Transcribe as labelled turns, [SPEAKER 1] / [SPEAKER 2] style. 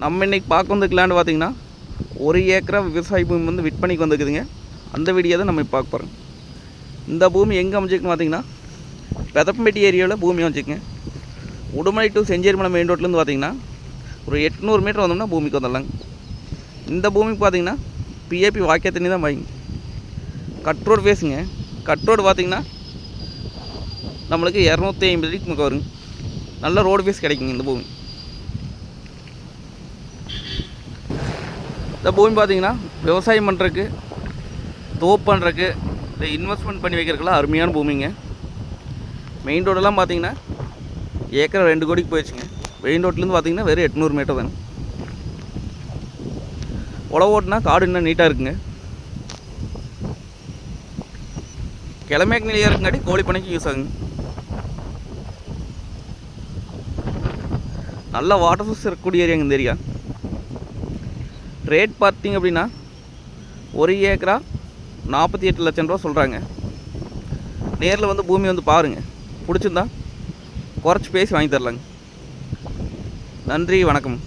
[SPEAKER 1] நம்ம இன்றைக்கி பார்க்க வந்திருக்கலான்னு பார்த்தீங்கன்னா 1 ஏக்கரா விவசாய பூமி வந்து விற்பனைக்கு வந்துருக்குதுங்க. அந்த வீடியோ தான் நம்ம பார்க்க போகிறோம். இந்த பூமி எங்கே அமைச்சிருக்குன்னு பார்த்தீங்கன்னா பெதப்பம்பட்டி ஏரியாவில் பூமி அமைச்சிருக்குங்க. உடுமலை டு செஞ்சேரிமலை மெயின் ரோட்லேருந்து பார்த்தீங்கன்னா ஒரு 800 மீட்டர் வந்தோம்னா பூமிக்கு வந்துடலாங்க. இந்த பூமிக்கு பார்த்தீங்கன்னா பிஏபி வாக்கிய தண்ணி தான் வாங்க. கட் ரோடு பேசுங்க. கட் ரோடு பார்த்தீங்கன்னா நம்மளுக்கு 250 அடிக்கு முக்க வருங்க. நல்ல ரோடு பேஸ் கிடைக்குங்க. இந்த பூமி பார்த்தீங்கன்னா விவசாயம் பண்ணுறதுக்கு, தோப்பு பண்ணுறதுக்கு, இல்லை இன்வெஸ்ட்மெண்ட் பண்ணி வைக்கிறதுக்கெல்லாம் அருமையான பூமிங்க. மெயின் ரோடெல்லாம் பார்த்தீங்கன்னா ஏக்கரை 2 கோடிக்கு போயிடுச்சுங்க. மெயின் ரோட்லேருந்து பார்த்தீங்கன்னா வெறும் 800 மீட்டர் தாங்க. உழவு ஓட்டுனா காடு இன்னும் நீட்டாக இருக்குங்க. கிழமைக்கு நிலையாக இருக்குங்காட்டி கோழி பண்ணைக்கு யூஸ் ஆகுங்க. நல்ல வாட்டர் சோர்ஸ் இருக்கக்கூடிய ஏரியாங்க இந்த ஏரியா. ரேட் பார்த்திங்க அப்படின்னா 1 ஏக்கரா 48 லட்சம் ரூபா சொல்கிறாங்க. நேரில் வந்து பூமி வந்து பாருங்கள். பிடிச்சிருந்தா குறைச்சி பேசி வாங்கி தரலாங்க. நன்றி, வணக்கம்.